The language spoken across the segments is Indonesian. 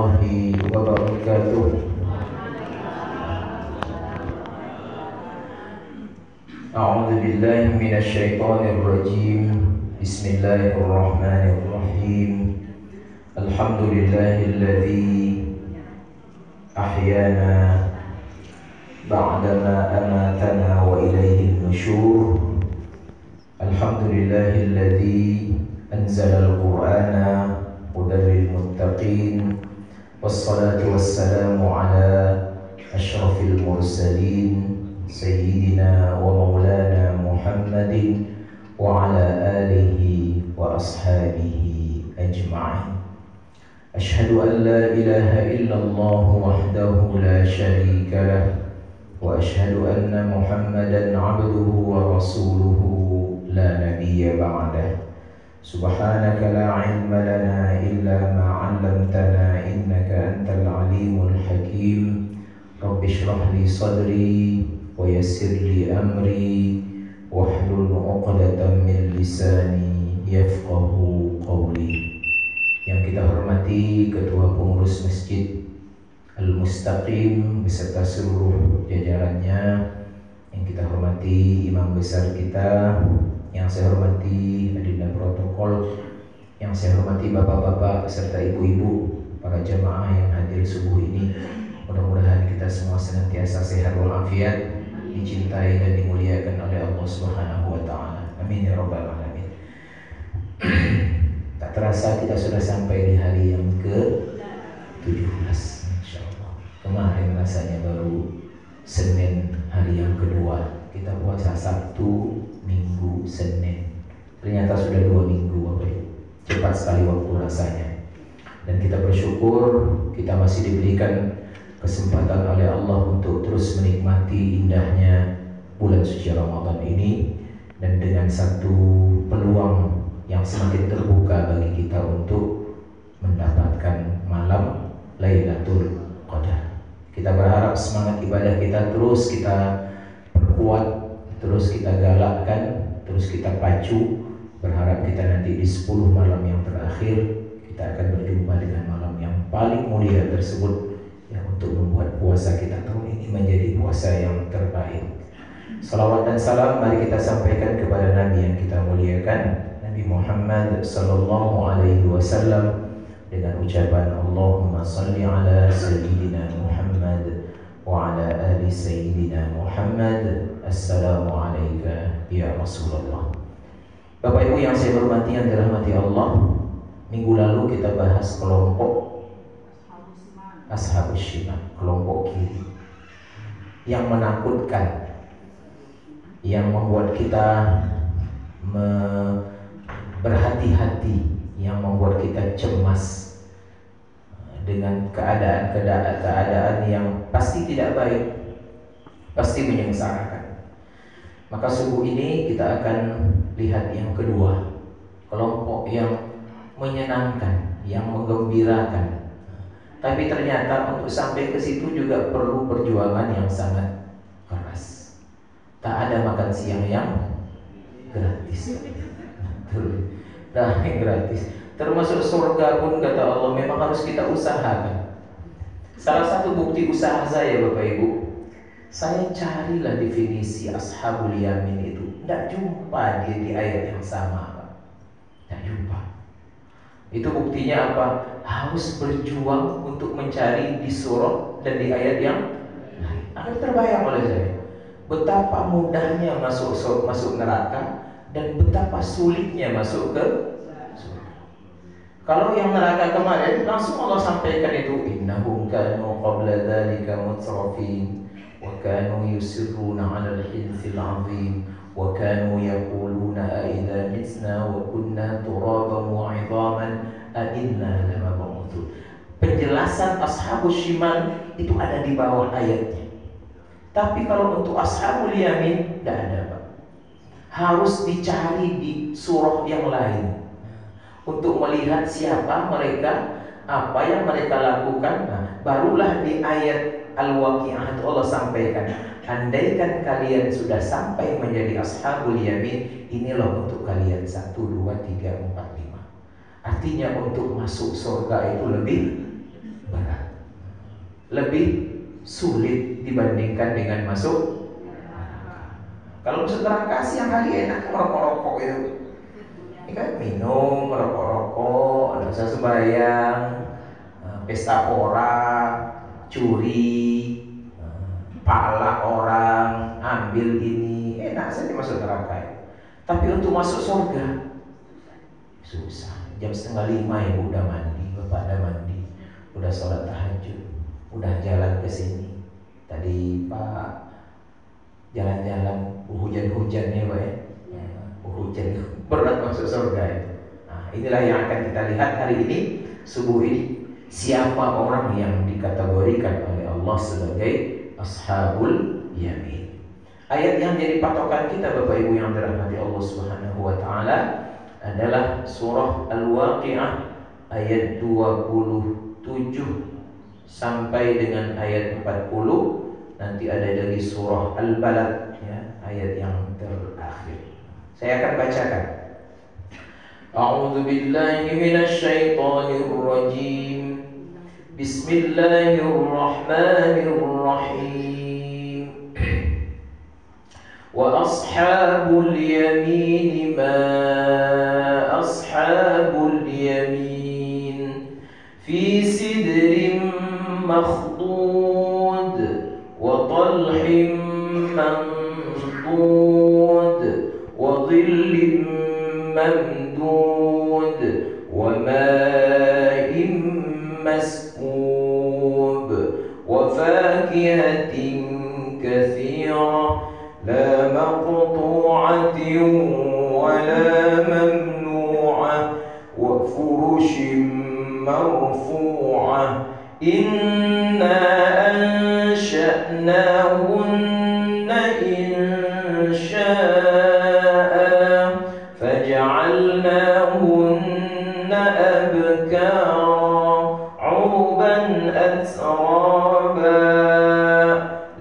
warahmatullahi wabarakatuh. A'udzu billahi minasy syaithanir rajim. Bismillahirrahmanirrahim. Alhamdulillahilladzi ahyana ba'dama amatana wa ilaihin nusyur. Alhamdulillahilladzi anzalal qur'ana hudan lil muttaqin. Wassalatu wassalamu ala asyrafil mursalin sayyidina wa maulana Muhammadin wa ala alihi wa ashabihi ajma'in. Ashhadu an la ilaha illallah wahdahu la syarika lah wa ashhadu anna Muhammadan abduhu wa rasuluhu la nabiyya ba'dah. Subhanaka la ilma lana illa ma 'allamtana innaka antal alimul hakim. Rabbi shrah li sadri wa yassir li amri wahlul 'uqdatam min lisani yafqahu qawli. Yang kita hormati Ketua Pengurus Masjid Al-Mustaqim beserta seluruh jajarannya, yang kita hormati Imam besar kita, yang saya hormati adinda protokol, yang saya hormati bapak-bapak beserta ibu-ibu, para jamaah yang hadir subuh ini. Mudah-mudahan kita semua senantiasa sehat walafiat, dicintai dan dimuliakan oleh Allah Subhanahu wa taala. Amin ya rabbal alamin. Tak terasa kita sudah sampai di hari yang ke-17. Kemarin rasanya baru Senin hari yang kedua. Kita puasa Sabtu, Minggu, Senin. Ternyata sudah 2 minggu Bapak. Cepat sekali waktu rasanya. Dan kita bersyukur kita masih diberikan kesempatan oleh Allah untuk terus menikmati indahnya bulan suci Ramadan ini, dan dengan satu peluang yang semakin terbuka bagi kita untuk mendapatkan malam Lailatul Qadar. Kita berharap semangat ibadah kita terus kita perkuat, terus kita galakkan, terus kita pacu. Berharap kita nanti di 10 malam yang terakhir kita akan berjumpa dengan malam yang paling mulia tersebut, yang untuk membuat puasa kita tahun ini menjadi puasa yang terbaik. Salawat dan salam mari kita sampaikan kepada Nabi yang kita muliakan, Nabi Muhammad sallallahu alaihi wasallam, dengan ucapan Allahumma salli ala sayyidina Muhammad wa ala ali sayyidina Muhammad. Assalamu alayka ya Rasulullah. Bapak Ibu yang saya hormati, yang dirahmati Allah, minggu lalu kita bahas kelompok Ashabus Shimal, kelompok kiri, yang menakutkan, yang membuat kita berhati-hati, yang membuat kita cemas dengan keadaan yang pasti tidak baik, pasti menyengsarakan. Maka subuh ini kita akan lihat yang kedua, kelompok yang menyenangkan, yang menggembirakan. Tapi ternyata untuk sampai ke situ juga perlu perjuangan yang sangat keras. Tak ada makan siang yang gratis. Nah, gratis. Termasuk surga pun kata Allah memang harus kita usahakan. Salah satu bukti usaha saya Bapak Ibu, saya carilah definisi Ashabul Yamin itu. Tidak jumpa dia di ayat yang sama, Pak. Tidak jumpa. Itu buktinya apa? Harus berjuang untuk mencari di surah dan di ayat yang lain. Akan terbayang oleh saya betapa mudahnya masuk neraka dan betapa sulitnya masuk ke surga. Kalau yang neraka kemarin langsung Allah sampaikan itu, innahum kanu qabla dzalika mutrafin wa kanu yusirruna 'alal hinsil 'azim wa kanu yaquluna a idza mitna wa kunna turaban wa 'idhaman a inna lamab'utsun. Penjelasan Ashabus Shimal itu ada di bawah ayatnya. Tapi kalau untuk Ashabul Yamin tidak ada, Pak. Harus dicari di surah yang lain untuk melihat siapa mereka, apa yang mereka lakukan. Nah, barulah di ayat Al-Waqi'ah Allah sampaikan, andaikan kalian sudah sampai menjadi Ashabul Yamin, inilah untuk kalian 1, 2, 3, 4, 5. Artinya untuk masuk surga itu lebih berat. lebih sulit dibandingkan dengan masuk neraka. Kalau masuk neraka siang hari enak merokok-rokok itu. Ini kan minum, merokok-rokok, ada usah sembahyang, pesta orang, curi, palak orang, ambil ini, enak saja masuk neraka. Tapi untuk masuk surga susah. Jam 4:30 ibu udah mandi, bapak udah mandi, udah sholat tahajud, udah jalan ke sini. Tadi Pak jalan-jalan, hujan-hujan ya Pak ya. Hujan berat masuk surga itu. Nah, inilah yang akan kita lihat hari ini, subuh ini. Siapa orang yang dikategorikan oleh Allah sebagai ashabul yamin. Ayat yang jadi patokan kita Bapak Ibu yang dirahmati Allah Subhanahu wa taala adalah surah Al-Waqi'ah ayat 27 sampai dengan ayat 40. Nanti ada lagi surah Al-Balad ya, ayat yang terakhir. Saya akan bacakan. A'udzu billahi minasy syaithanir rajim. Bismillahirrahmanirrahim. Wa ashabul yamin ma ashabul yamin fi sidrin makhdud wa talhim mandud wa dhillin mamdud wa ma'in mas'ub wa fakihatin katsirah la maqtu'atin wa la mamnu'ah wa furushin marfu'ah inna ansha'nahunna insha'a faj'alnahunna abkara 'urban atraba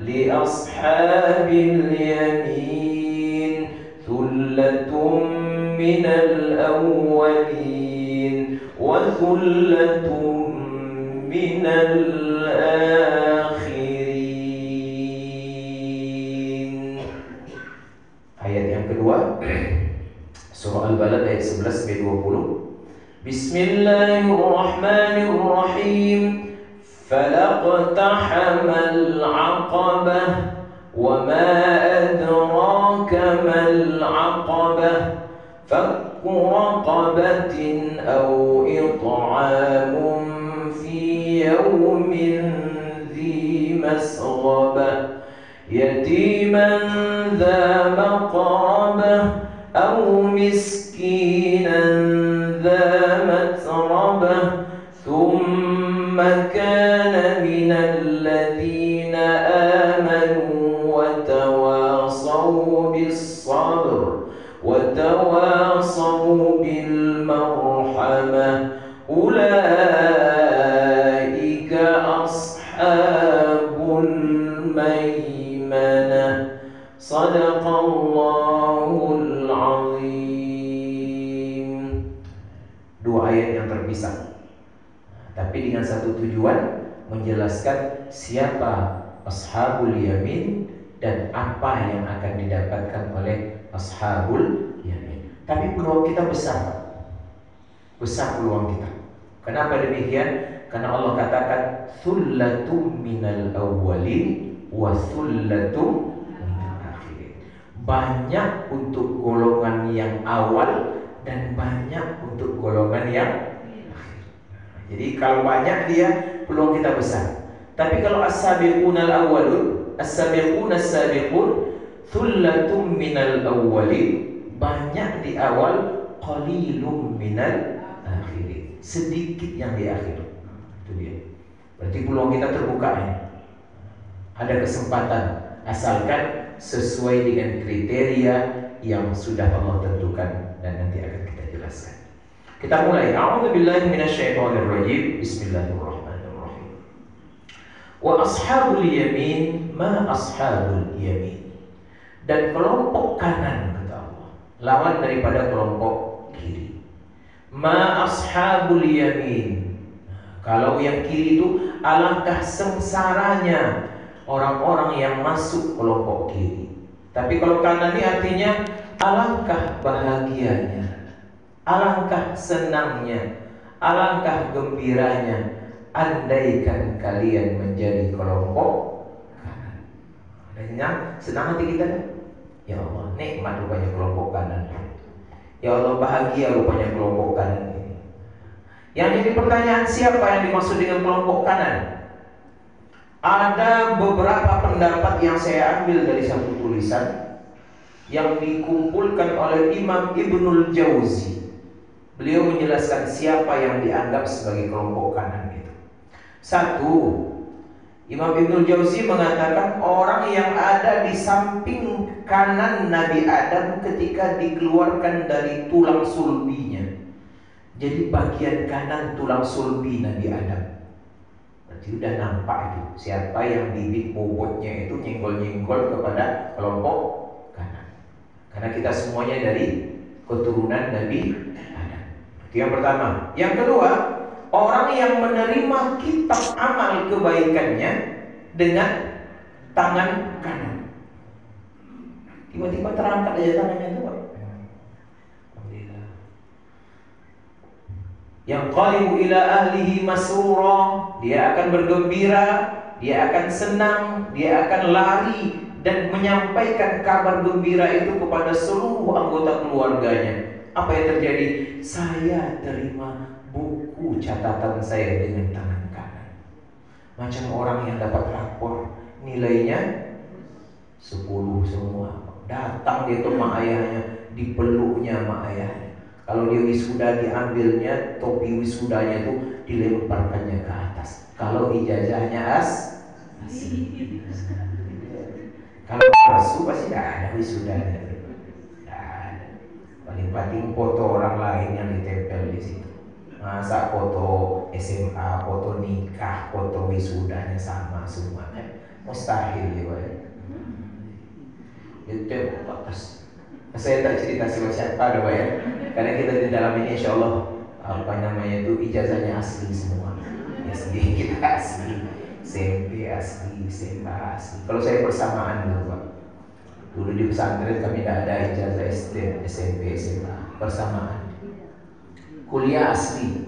li ashabil yamin thullatun minal awwalin wa thullatun minal akhirin. Ayat yang kedua surah Al-Balad ayat 11-20. Bismillahirrahmanirrahim. Falaqtahamal 'aqabah wa ma adraka mal 'aqabah fakku raqabatin aw it'amun fi yawmin dhi masghabah yatiman dha maqrabah aw miskinan dha matrabah thumma kana minal ladhina amanu wa tawasaw bis sabr wa tawasaw bil marhamah ulaika ashabul maimanah. Sadaqallahul azim. Dua ayat yang terpisah, tapi dengan satu tujuan, menjelaskan siapa ashabul yamin dan apa yang akan didapatkan oleh ashabul yamin. Tapi peluang kita besar, besar peluang kita. Kenapa demikian? Karena Allah katakan thullatum minal awwalin wa thullatum minal akhirin. Banyak untuk golongan yang awal dan banyak untuk golongan yang akhir. Jadi kalau banyak dia, peluang kita besar. Tapi kalau as-sabiqunal awwalun, as-sabiqun as-sabiqun, thullatum minal awwalin, banyak di awal, qalilum minal akhirin, sedikit yang di akhir. Itu dia. Berarti peluang kita terbuka ya. Ada kesempatan, asalkan sesuai dengan kriteria yang sudah Allah tentukan dan nanti akan kita jelaskan. Kita mulai. A'udzubillahi minasyaitonirrajim. Bismillahirrahmanirrahim. Wa ashabul yamin ma ashabul yamin. Dan kelompok kanan kata Allah, lawan daripada kelompok kiri. Ma ashabul yamin. Kalau yang kiri itu alangkah sengsaranya orang-orang yang masuk kelompok kiri. Tapi kalau kanan ini artinya alangkah bahagianya, alangkah senangnya, alangkah gembiranya andaikan kalian menjadi kelompok kanan. Dan senang hati kita kan? Ya Allah, nikmat rupanya kelompok kanan. Ya Allah, bahagia rupanya kelompok kanan ini. Yang jadi pertanyaan, siapa yang dimaksud dengan kelompok kanan? Ada beberapa pendapat yang saya ambil dari satu tulisan yang dikumpulkan oleh Imam Ibnul Jauzi. Beliau menjelaskan siapa yang dianggap sebagai kelompok kanan itu. Satu, Imam Ibnul Jauzi mengatakan orang yang ada di samping kanan Nabi Adam ketika dikeluarkan dari tulang sulbinya. Jadi bagian kanan tulang sulbi Nabi Adam. Berarti udah nampak itu siapa yang bibit bobotnya itu nyenggol-nyenggol kepada kelompok kanan. Karena kita semuanya dari keturunan Nabi Adam. Itu yang pertama. Yang kedua, orang yang menerima kitab amal kebaikannya dengan tangan kanan. Tiba-tiba terangkat aja tangannya itu, Pak. Yang qalibu ila ahlihi masrura, dia akan bergembira, dia akan senang, dia akan lari dan menyampaikan kabar gembira itu kepada seluruh anggota keluarganya. Apa yang terjadi? Saya terima buku catatan saya dengan tangan kanan. Macam orang yang dapat rapor nilainya 10 semua. Datang dia ke mak ayahnya, dipeluknya mak ayahnya. Kalau dia wisuda, diambilnya topi wisudanya itu dilemparkannya ke atas. Kalau ijazahnya asli. Kalau palsu pasti tidak ada wisudanya. Tidak ada. Paling penting foto orang lain yang ditempel di situ. Masa foto SMA, foto nikah, foto wisudanya sama semua kan? Mustahil ya, Pak. Itu atas. Saya tak cerita siapa ada, Pak ya. Karena kita di dalam ini insya Allah itu ijazahnya asli semua. SD kita asli, SMP asli, SMA asli. Kalau saya persamaan dulu, Pak. Dulu di pesantren kami tidak ada ijazah SD, SMP, SMA. Persamaan. Kuliah asli.